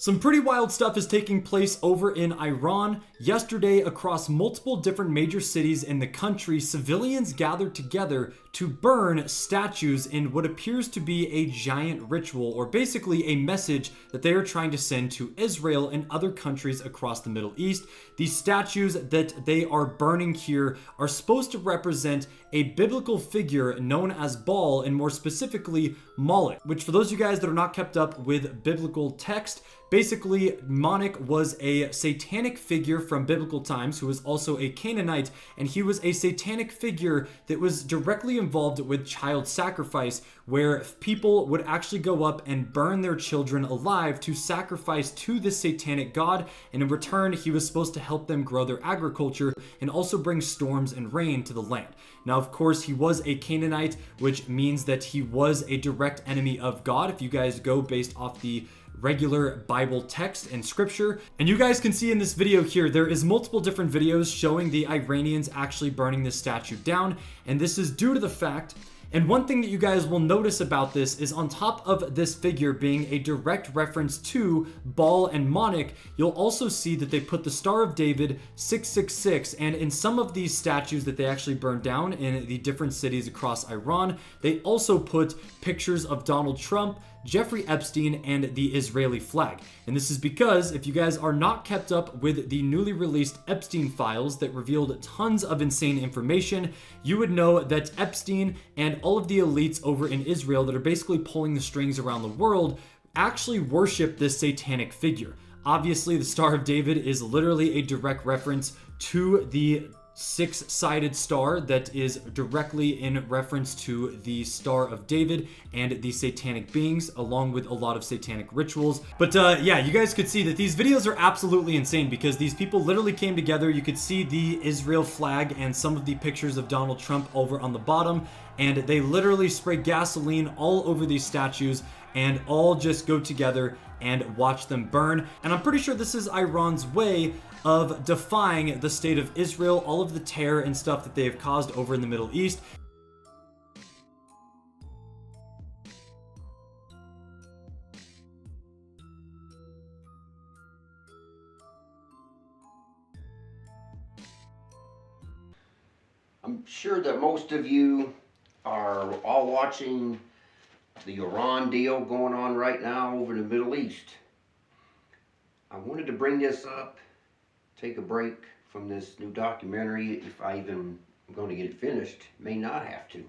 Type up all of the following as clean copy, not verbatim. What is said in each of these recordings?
Some pretty wild stuff is taking place over in Iran. Yesterday, across multiple different major cities in the country, civilians gathered together to burn statues in what appears to be a giant ritual, or basically a message that they are trying to send to Israel and other countries across the Middle East. These statues that they are burning here are supposed to represent a biblical figure known as Baal, and more specifically Moloch, which, for those of you guys that are not kept up with biblical text, basically, Moloch was a satanic figure from biblical times who was also a Canaanite, and he was a satanic figure that was directly involved with child sacrifice, where people would actually go up and burn their children alive to sacrifice to this satanic god, and in return, he was supposed to help them grow their agriculture and also bring storms and rain to the land. Now, of course, he was a Canaanite, which means that he was a direct enemy of God, if you guys go based off the regular Bible text and scripture. And you guys can see in this video here, there is multiple different videos showing the Iranians actually burning this statue down. And this is due to the fact, and one thing that you guys will notice about this is on top of this figure being a direct reference to Baal and Moloch, you'll also see that they put the Star of David 666, and in some of these statues that they actually burned down in the different cities across Iran, they also put pictures of Donald Trump, Jeffrey Epstein, and the Israeli flag. And this is because if you guys are not kept up with the newly released Epstein files that revealed tons of insane information, you would know that Epstein and all of the elites over in Israel that are basically pulling the strings around the world actually worship this satanic figure. Obviously, the Star of David is literally a direct reference to the six-sided star that is directly in reference to the Star of David and the satanic beings, along with a lot of satanic rituals. But yeah, you guys could see that these videos are absolutely insane because these people literally came together. You could see the Israel flag and some of the pictures of Donald Trump over on the bottom, and they literally spray gasoline all over these statues and all just go together and watch them burn. And I'm pretty sure this is Iran's way of defying the state of Israel, all of the terror and stuff that they have caused over in the Middle East. I'm sure that most of you are all watching the Iran deal going on right now over in the Middle East. I wanted to bring this up, take a break from this new documentary, if I even am going to get it finished. May not have to.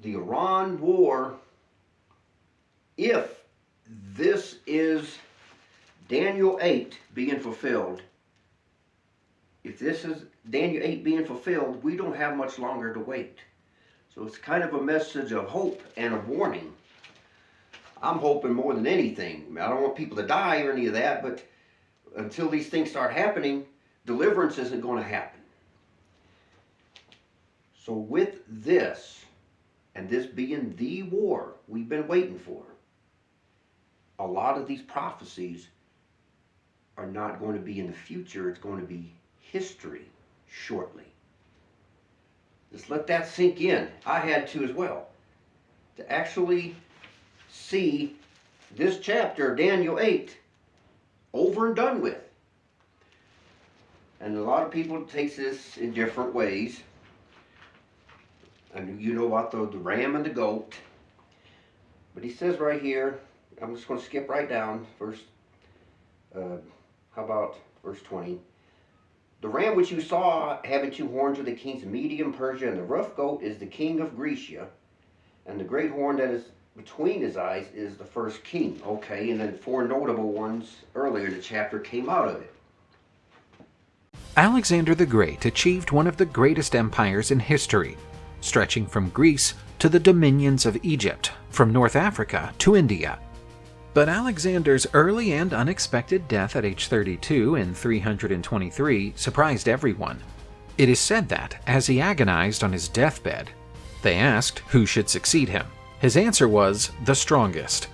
The Iran war, if this is Daniel 8 being fulfilled, if this is Daniel 8 being fulfilled, we don't have much longer to wait. So it's kind of a message of hope and a warning. I'm hoping more than anything. I don't want people to die or any of that, but until these things start happening, deliverance isn't going to happen. So with this, and this being the war we've been waiting for, a lot of these prophecies are not going to be in the future. It's going to be history shortly. Just let that sink in. I had to as well. To actually see this chapter, Daniel 8, over and done with. And a lot of people take this in different ways. And you know about the ram and the goat. But he says right here, I'm just going to skip right down, verse, how about verse 20? The ram which you saw having two horns are the kings of Media and Persia, and the rough goat is the king of Grecia, and the great horn that is between his eyes is the first king. Okay, and then four notable ones earlier in the chapter came out of it. Alexander the Great achieved one of the greatest empires in history, stretching from Greece to the dominions of Egypt, from North Africa to India. But Alexander's early and unexpected death at age 32 in 323 surprised everyone. It is said that, as he agonized on his deathbed, they asked who should succeed him. His answer was the strongest.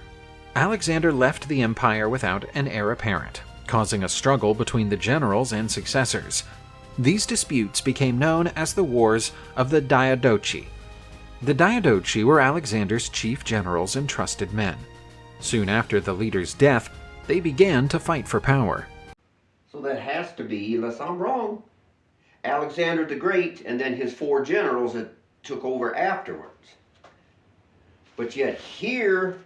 Alexander left the empire without an heir apparent, causing a struggle between the generals and successors. These disputes became known as the Wars of the Diadochi. The Diadochi were Alexander's chief generals and trusted men. Soon after the leader's death, they began to fight for power. So that has to be, unless I'm wrong, Alexander the Great and then his 4 generals that took over afterwards. But yet here,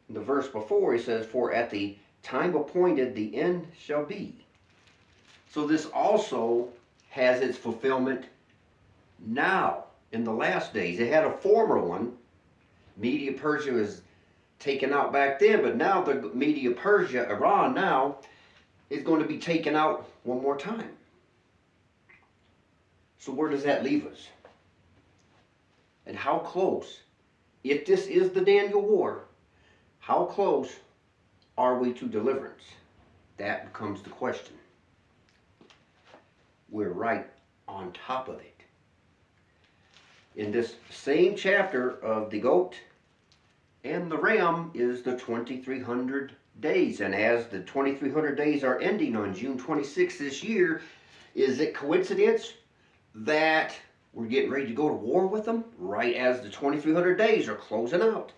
in the verse before, he says, "For at the time appointed the end shall be." So this also has its fulfillment now, in the last days. It had a former one. Media Persia was taken out back then, but now the Media Persia, Iran now, is going to be taken out one more time. So where does that leave us? And how close, if this is the Daniel War, how close are we to deliverance? That becomes the question. We're right on top of it. In this same chapter of the goat and the ram is the 2300 days. And as the 2300 days are ending on June 26th this year, is it coincidence that we're getting ready to go to war with them right as the 2300 days are closing out?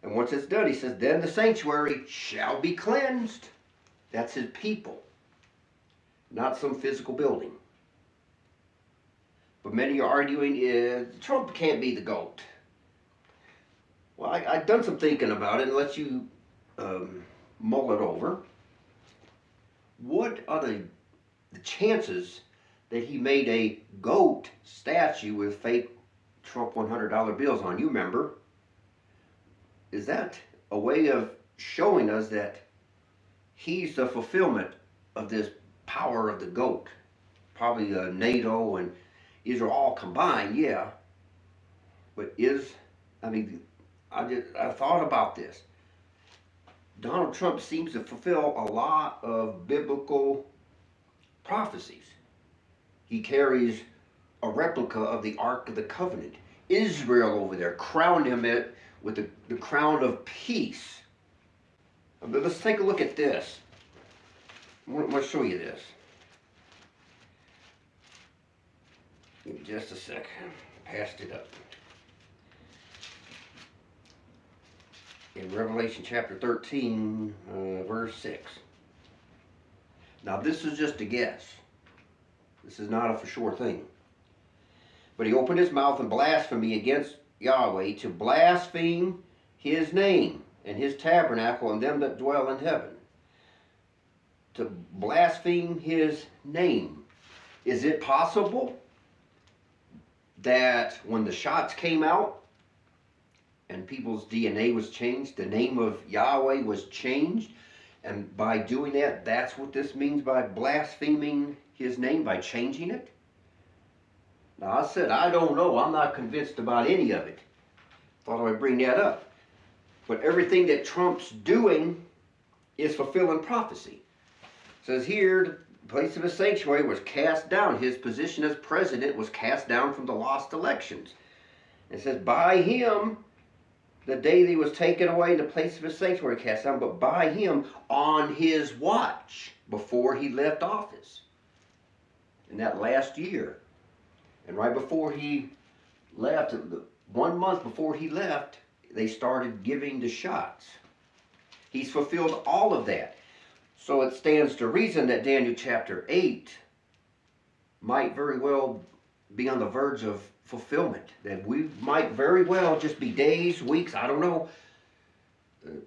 And once it's done, he says, then the sanctuary shall be cleansed. That's his people, not some physical building. But many are arguing Trump can't be the goat. Well, I've done some thinking about it and let you mull it over. What are the chances that he made a goat statue with fake Trump $100 bills on? You remember? Is that a way of showing us that he's the fulfillment of this power of the goat? Probably NATO and Israel all combined, yeah. But I thought about this. Donald Trump seems to fulfill a lot of biblical prophecies. He carries a replica of the Ark of the Covenant. Israel over there crowned him with the crown of peace. But let's take a look at this. I'm going to show you this. Give me just a second. Passed it up. In Revelation chapter 13, verse 6. Now this is just a guess. This is not a for sure thing. But he opened his mouth in blasphemy against Yahweh, to blaspheme his name and his tabernacle and them that dwell in heaven. To blaspheme his name. Is it possible that when the shots came out and people's DNA was changed, the name of Yahweh was changed, and by doing that, that's what this means by blaspheming his name, by changing it? Now I said, I don't know, I'm not convinced about any of it. Thought I'd bring that up. But everything that Trump's doing is fulfilling prophecy. It says here, the place of his sanctuary was cast down. His position as president was cast down from the lost elections. It says, by him, the day that he was taken away, the place of his sanctuary cast down, but by him on his watch before he left office. In that last year. And right before he left, 1 month before he left, they started giving the shots. He's fulfilled all of that. So it stands to reason that Daniel chapter 8 might very well be on the verge of fulfillment. That we might very well just be days, weeks, I don't know.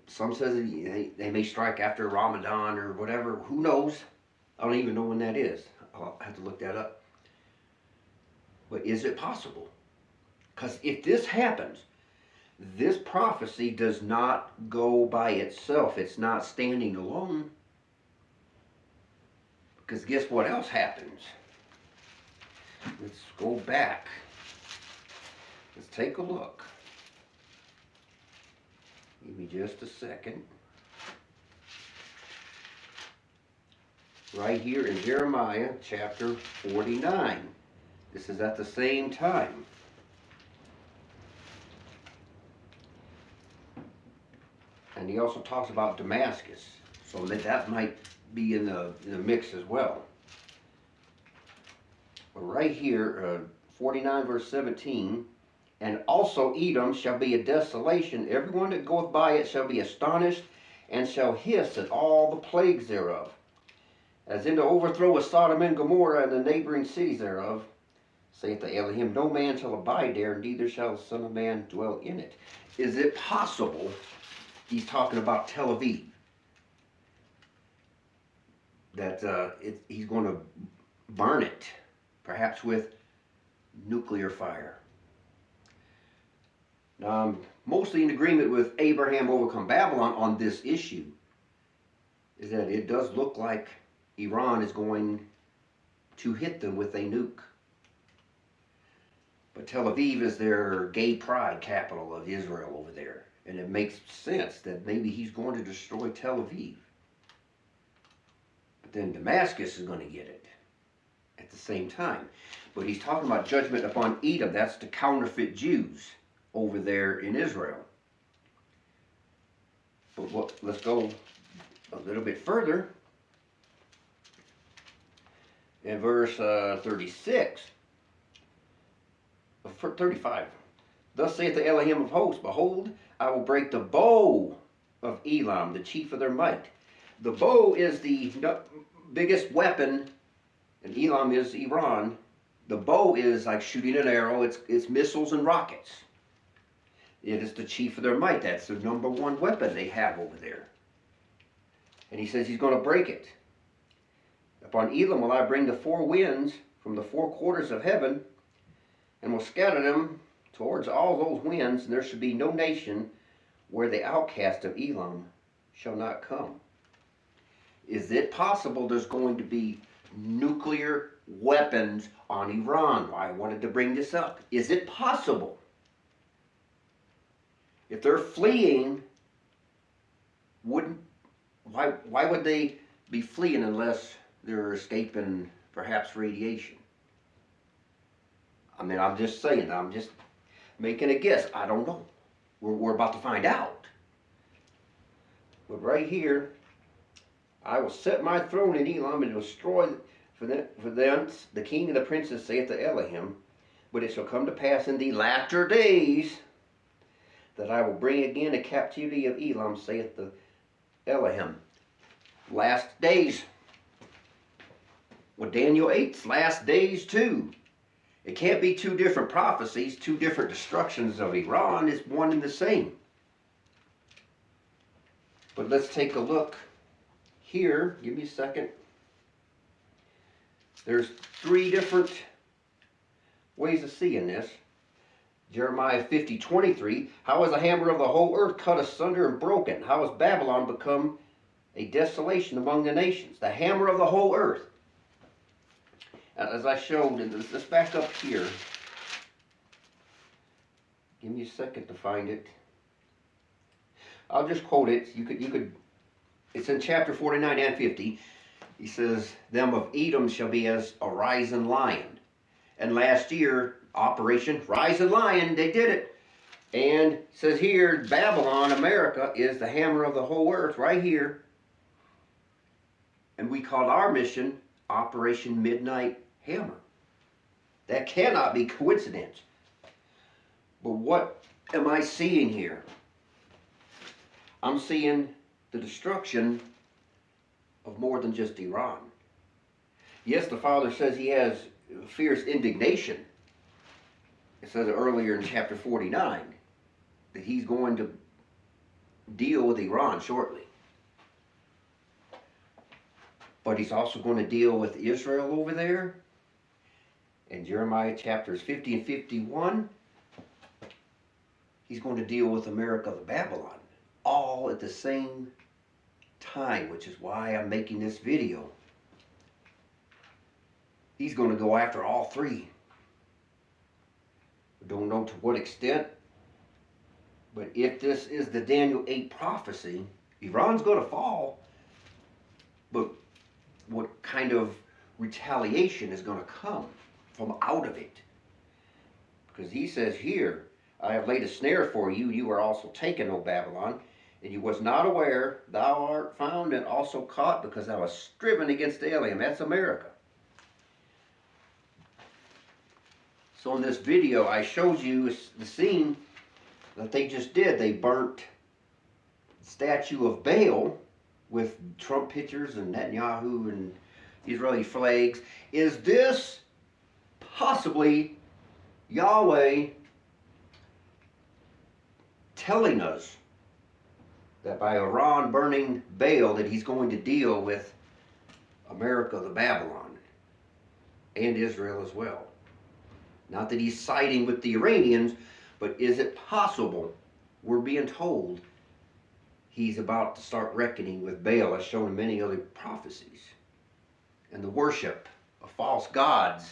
Some says they may strike after Ramadan or whatever. Who knows? I don't even know when that is. I'll have to look that up. But is it possible? Because if this happens, this prophecy does not go by itself. It's not standing alone. Because guess what else happens? Let's go back. Let's take a look. Give me just a second. Right here in Jeremiah chapter 49. This is at the same time. And he also talks about Damascus. So that might be in the mix as well. But right here, 49 verse 17, And also Edom shall be a desolation. Everyone that goeth by it shall be astonished, and shall hiss at all the plagues thereof. As in the overthrow of Sodom and Gomorrah and the neighboring cities thereof, saith the Elohim, no man shall abide there, neither shall the Son of Man dwell in it. Is it possible he's talking about Tel Aviv? That he's going to burn it, perhaps with nuclear fire. Now, I'm mostly in agreement with Abraham Overcome Babylon on this issue, is that it does look like Iran is going to hit them with a nuke. But Tel Aviv is their gay pride capital of Israel over there. And it makes sense that maybe he's going to destroy Tel Aviv. But then Damascus is going to get it at the same time. But he's talking about judgment upon Edom. That's the counterfeit Jews over there in Israel. But let's go a little bit further. In verse 36, 35. Thus saith the Elohim of hosts, behold, I will break the bow of Elam, the chief of their might. The bow is the biggest weapon, and Elam is Iran. The bow is like shooting an arrow. It's missiles and rockets. It is the chief of their might. That's the number one weapon they have over there. And he says he's going to break it. Upon Elam will I bring the four winds from the four quarters of heaven, and will scatter them towards all those winds, and there shall be no nation where the outcast of Elam shall not come. Is it possible there's going to be nuclear weapons on Iran? Why I wanted to bring this up. Is it possible? If they're fleeing, why would they be fleeing unless they're escaping perhaps radiation? I mean, I'm just saying, I'm just making a guess. I don't know. We're about to find out. But right here, I will set my throne in Elam and destroy for thence the king and the princes, saith the Elohim. But it shall come to pass in the latter days that I will bring again the captivity of Elam, saith the Elohim. Last days. Well, Daniel 8's last days too. It can't be two different prophecies, two different destructions of Iran. It's one and the same. But let's take a look here. Give me a second. There's three different ways of seeing this. Jeremiah 50:23. How is the hammer of the whole earth cut asunder and broken? How has Babylon become a desolation among the nations? The hammer of the whole earth. As I showed, let's back up here. Give me a second to find it. I'll just quote it. You could. It's in chapter 49 and 50. He says, "Them of Edom shall be as a rising lion." And last year, Operation Rising Lion, they did it. And it says here, Babylon, America, is the hammer of the whole earth, right here. And we called our mission Operation Midnight Hammer. That cannot be coincidence. But what am I seeing here? I'm seeing the destruction of more than just Iran. Yes, the Father says he has fierce indignation. It says earlier in chapter 49 that he's going to deal with Iran shortly. But he's also going to deal with Israel over there. In Jeremiah chapters 50 and 51, he's going to deal with America, the Babylon, all at the same time, which is why I'm making this video. He's going to go after all three. We don't know to what extent, but if this is the Daniel 8 prophecy, Iran's going to fall, but what kind of retaliation is going to come from out of it? Because he says here, I have laid a snare for you, you are also taken, O Babylon, and you was not aware, thou art found and also caught, because thou hast striven against the Elohim. That's America. So in this video, I showed you the scene that they just did. They burnt the statue of Baal with Trump pictures and Netanyahu and Israeli flags. Is this possibly Yahweh telling us that by Iran burning Baal that he's going to deal with America, the Babylon, and Israel as well? Not that he's siding with the Iranians, but is it possible we're being told he's about to start reckoning with Baal, as shown in many other prophecies, and the worship of false gods?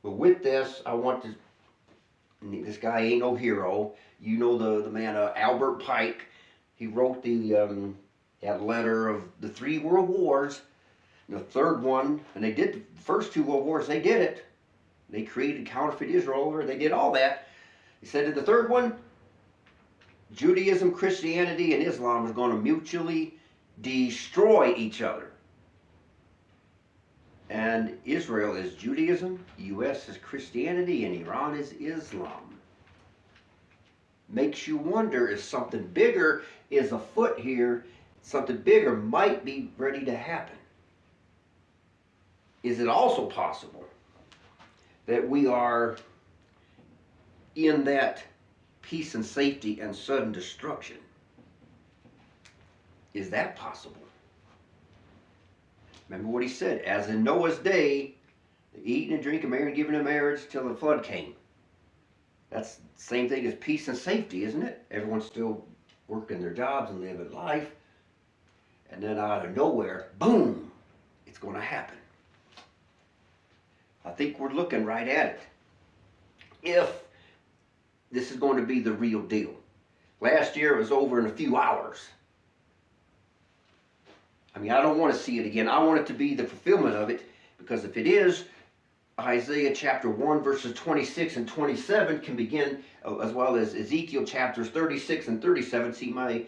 But with this, I want to, this guy ain't no hero. You know the man, Albert Pike. He wrote that letter of the 3 world wars. The third one, and they did the first 2 world wars, they did it. They created counterfeit Israel, they did all that. He said in the third one, Judaism, Christianity, and Islam is going to mutually destroy each other. And Israel is Judaism, the U.S. is Christianity, and Iran is Islam. Makes you wonder if something bigger is afoot here. Something bigger might be ready to happen. Is it also possible that we are in that peace and safety and sudden destruction? Is that possible? Remember what he said, as in Noah's day, eating and drinking, marrying and giving in marriage till the flood came. That's the same thing as peace and safety, isn't it? Everyone's still working their jobs and living life. And then out of nowhere, boom, it's going to happen. I think we're looking right at it. If this is going to be the real deal. Last year it was over in a few hours. I mean, I don't want to see it again. I want it to be the fulfillment of it, because if it is, Isaiah chapter 1 verses 26 and 27 can begin, as well as Ezekiel chapters 36 and 37. See my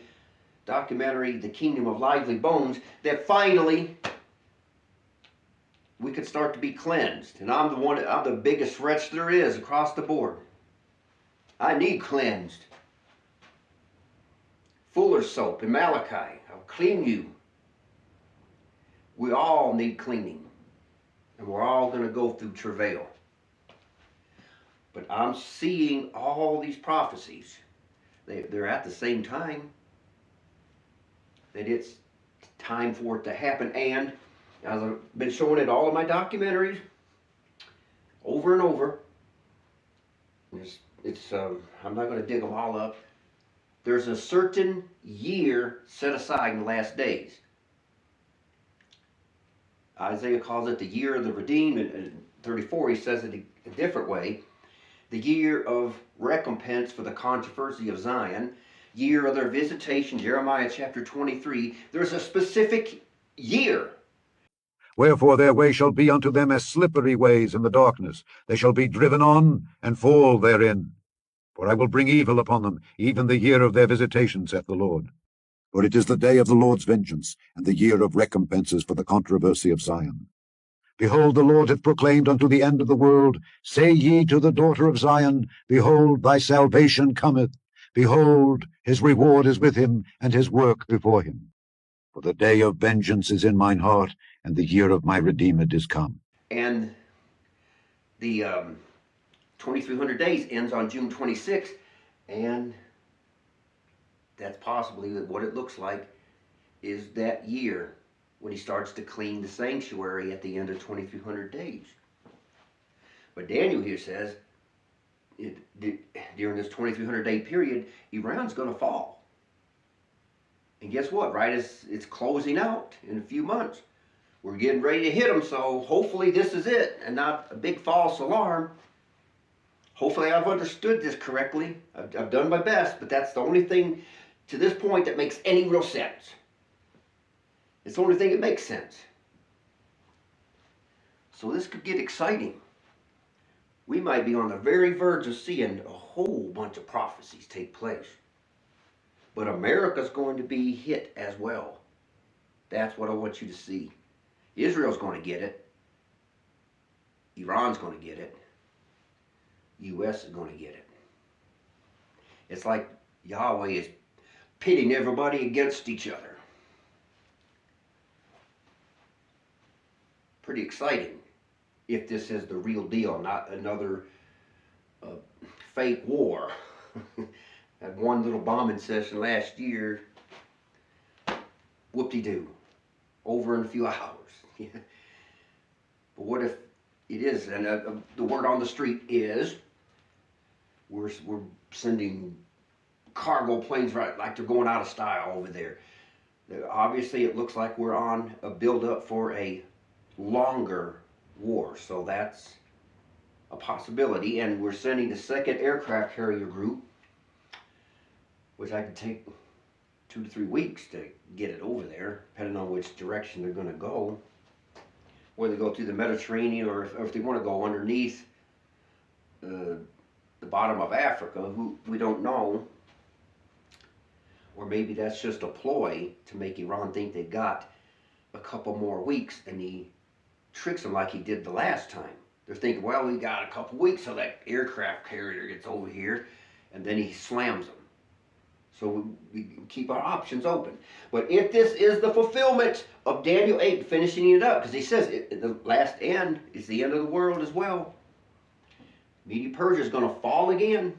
documentary, The Kingdom of Lively Bones, that finally we could start to be cleansed. And I'm the biggest wretch there is across the board. I need cleansed. Fuller's soap and Malachi, I'll clean you. We all need cleaning. And we're all going to go through travail. But I'm seeing all these prophecies. They're at the same time. That it's time for it to happen. And as I've been showing it all in my documentaries, over and over, I'm not going to dig them all up. There's a certain year set aside in the last days. Isaiah calls it the year of the redeemed, and 34 he says it a different way. The year of recompense for the controversy of Zion, year of their visitation, Jeremiah chapter 23. There's a specific year. Wherefore their way shall be unto them as slippery ways in the darkness. They shall be driven on, and fall therein. For I will bring evil upon them, even the year of their visitation, saith the Lord. For it is the day of the Lord's vengeance, and the year of recompenses for the controversy of Zion. Behold, the Lord hath proclaimed unto the end of the world, say ye to the daughter of Zion, behold, thy salvation cometh. Behold, his reward is with him, and his work before him. For the day of vengeance is in mine heart, and the year of my Redeemer is come. And the 2300 days ends on June 26th, and that's possibly what it looks like is that year when he starts to clean the sanctuary at the end of 2300 days. But Daniel here says during this 2300 day period, Iran's going to fall. And guess what? Right as it's closing out in a few months, we're getting ready to hit them. So hopefully this is it and not a big false alarm. Hopefully I've understood this correctly. I've done my best, but that's the only thing to this point that makes any real sense. It's the only thing that makes sense. So this could get exciting. We might be on the very verge of seeing a whole bunch of prophecies take place. But America's going to be hit as well. That's what I want you to see. Israel's going to get it. Iran's going to get it. U.S. is going to get it. It's like Yahweh is pitting everybody against each other. Pretty exciting if this is the real deal, not another fake war. That one little bombing session last year, whoop-de-doo, over in a few hours. But what if it is, and the word on the street is, we're sending cargo planes right like they're going out of style over there. Obviously it looks like we're on a build-up for a longer war, so that's a possibility. And we're sending the second aircraft carrier group, which I could take 2 to 3 weeks to get it over there, depending on which direction they're going to go. Whether they go through the Mediterranean or if they want to go underneath the bottom of Africa, who we don't know. Or maybe that's just a ploy to make Iran think they've got a couple more weeks, and he tricks them like he did the last time. They're thinking, well, we got a couple weeks till that aircraft carrier gets over here, and then he slams them. So we keep our options open. But if this is the fulfillment of Daniel 8, finishing it up, because he says the last end is the end of the world as well. Media-Persia is going to fall again.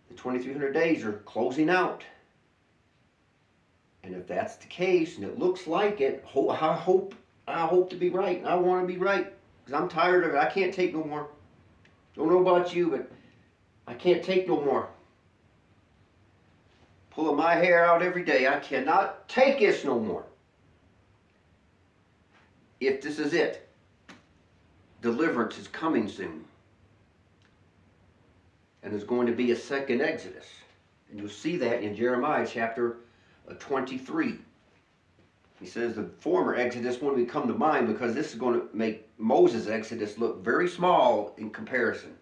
The 2300 days are closing out. And if that's the case, and it looks like it, I hope to be right. I want to be right, because I'm tired of it. I can't take no more. Don't know about you, but I can't take no more. Pulling my hair out every day. I cannot take this no more. If this is it, deliverance is coming soon. And there's going to be a second Exodus. And you'll see that in Jeremiah chapter 23. He says the former Exodus won't come to mind, because this is going to make Moses' Exodus look very small in comparison.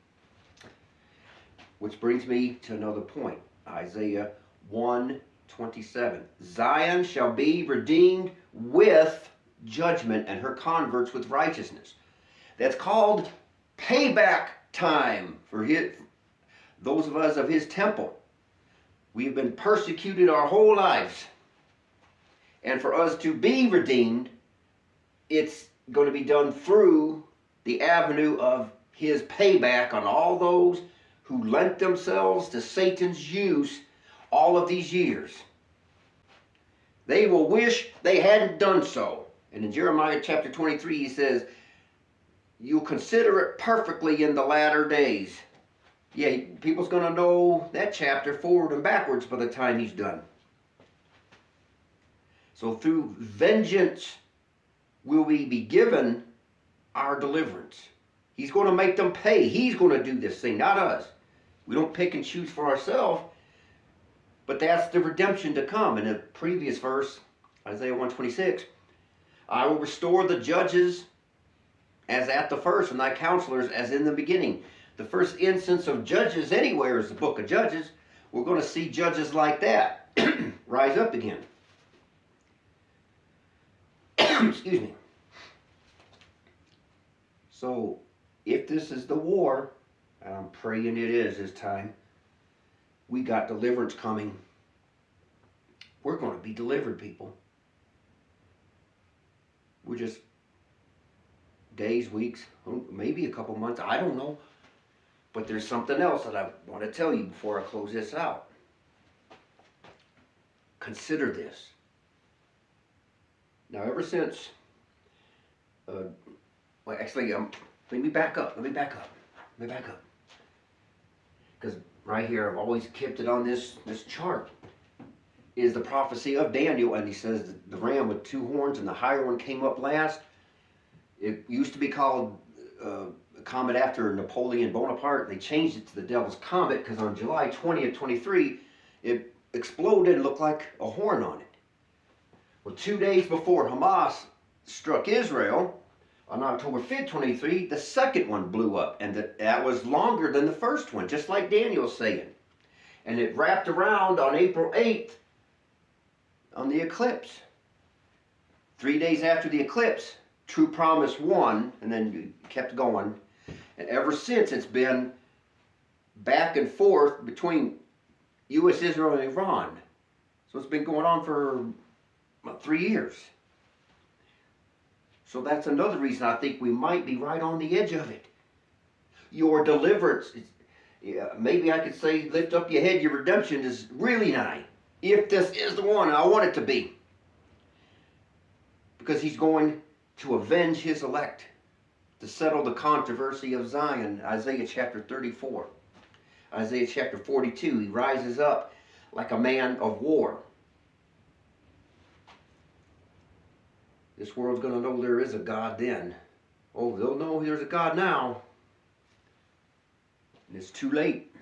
Which brings me to another point. Isaiah 1:27. Zion shall be redeemed with judgment, and her converts with righteousness. That's called payback time for those of us of his temple. We've been persecuted our whole lives. And for us to be redeemed, it's going to be done through the avenue of his payback on all those who lent themselves to Satan's use all of these years. They will wish they hadn't done so. And in Jeremiah chapter 23, he says, you'll consider it perfectly in the latter days. Yeah, people's going to know that chapter forward and backwards by the time he's done. So through vengeance will we be given our deliverance. He's going to make them pay. He's going to do this thing, not us. We don't pick and choose for ourselves, but that's the redemption to come. In the previous verse, Isaiah 1:26, I will restore the judges as at the first, and thy counselors as in the beginning. The first instance of judges anywhere is the book of Judges. We're going to see judges like that rise up again. Excuse me. So, if this is the war, and I'm praying it is this time, we got deliverance coming. We're going to be delivered, people. We're just days, weeks, maybe a couple months, I don't know. But there's something else that I want to tell you before I close this out. Consider this. Now, ever since, let me back up. Because right here, I've always kept it on this chart, is the prophecy of Daniel, and he says the ram with 2 horns and the higher one came up last. It used to be called a comet after Napoleon Bonaparte. They changed it to the Devil's Comet because on July 20th, 23, it exploded and looked like a horn on it. Well, 2 days before Hamas struck Israel, on October 5th, 23, the second one blew up, and that was longer than the first one, just like Daniel's saying. And it wrapped around on April 8th on the eclipse. 3 days after the eclipse, true promise won, and then kept going. And ever since, it's been back and forth between U.S., Israel, and Iran. So it's been going on for about 3 years. So that's another reason I think we might be right on the edge of it. Your deliverance, maybe I could say, lift up your head, your redemption is really nigh. If this is the one, and I want it to be. Because he's going to avenge his elect, to settle the controversy of Zion. Isaiah chapter 34. Isaiah chapter 42, he rises up like a man of war. This world's going to know there is a God then. Oh, they'll know there's a God now. And it's too late.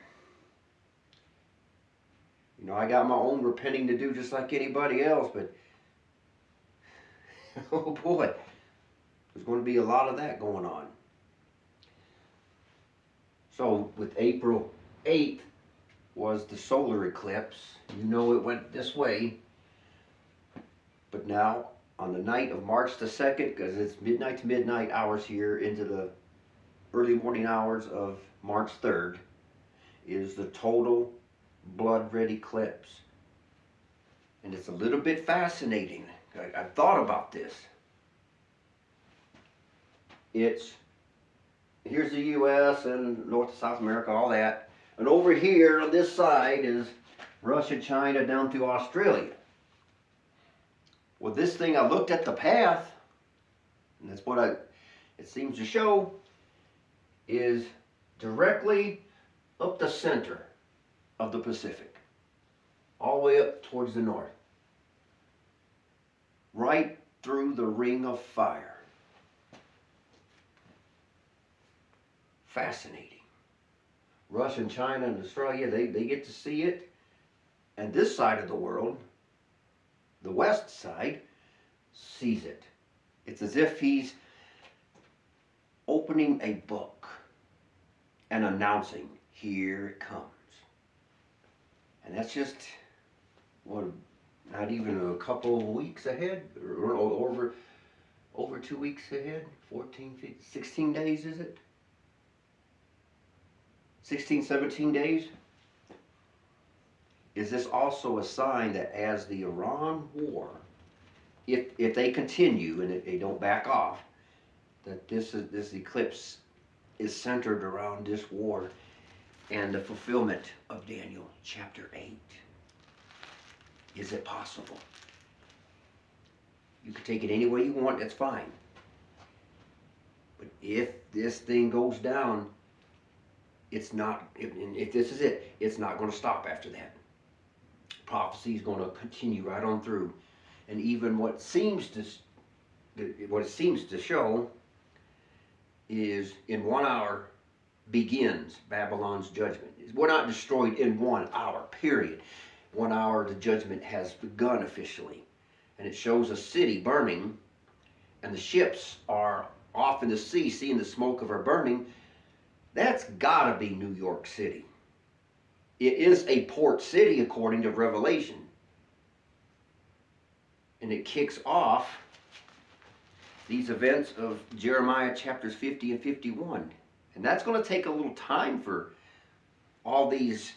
You know, I got my own repenting to do just like anybody else, but oh boy, there's going to be a lot of that going on. So with April 8th was the solar eclipse. You know it went this way. But now on the night of March the 2nd, because it's midnight to midnight hours here into the early morning hours of March 3rd, is the total blood red eclipse. And it's a little bit fascinating. I've thought about this. Here's the U.S. and North and South America, all that. And over here on this side is Russia, China, down to Australia. Well, this thing, I looked at the path, and that's what it seems to show, is directly up the center of the Pacific, all the way up towards the north, right through the ring of fire. Fascinating. Russia and China and Australia, they get to see it, and this side of the world, the west side, sees it. It's as if he's opening a book and announcing, here it comes. And that's just, what, not even a couple of weeks ahead, or over 2 weeks ahead, 14, 15, 16 days is it? 16, 17 days? Is this also a sign that as the Iran war, if they continue and if they don't back off, that this eclipse is centered around this war and the fulfillment of Daniel chapter 8? Is it possible? You can take it any way you want, that's fine. But if this thing goes down, it's not, if this is it, it's not going to stop after that. Prophecy is going to continue right on through. And even what it seems to show is in 1 hour begins Babylon's judgment. We're not destroyed in 1 hour, period. 1 hour the judgment has begun officially. And it shows a city burning, and the ships are off in the sea, seeing the smoke of her burning. That's gotta be New York City. It is a port city according to Revelation. And it kicks off these events of Jeremiah chapters 50 and 51. And that's going to take a little time for all these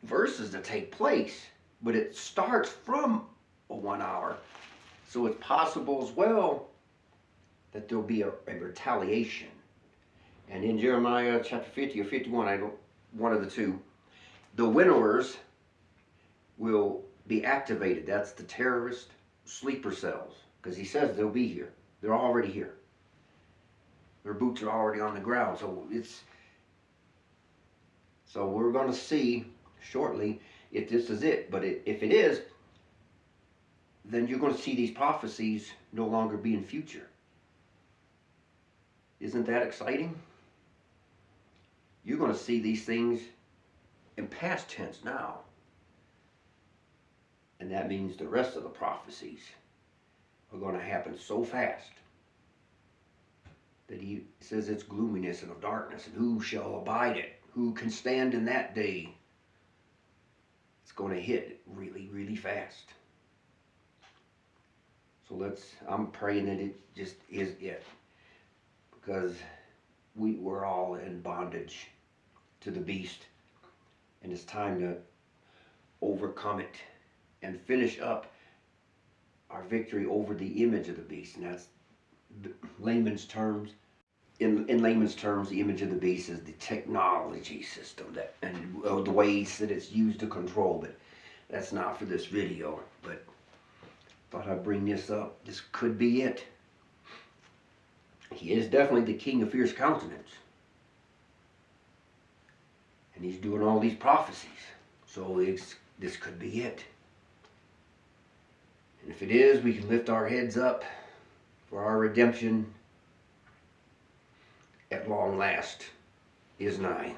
verses to take place. But it starts from a 1 hour. So it's possible as well that there'll be a retaliation. And in Jeremiah chapter 50 or 51, one of the two, the winnowers will be activated. That's the terrorist sleeper cells. Because he says they'll be here. They're already here. Their boots are already on the ground. So we're going to see shortly if this is it. But if it is, then you're going to see these prophecies no longer be in future. Isn't that exciting? You're going to see these things in past tense now. And that means the rest of the prophecies are going to happen so fast that he says it's gloominess and of darkness, and who shall abide it? Who can stand in that day? It's going to hit really, really fast. So I'm praying that it just is it. Because we're all in bondage to the beast. And it's time to overcome it and finish up our victory over the image of the beast. And that's layman's terms. In layman's terms, the image of the beast is the technology system and the ways that it's used to control. But that's not for this video. But thought I'd bring this up. This could be it. He is definitely the king of fierce countenance. And he's doing all these prophecies. So this could be it. And if it is, we can lift our heads up for our redemption at long last is nigh.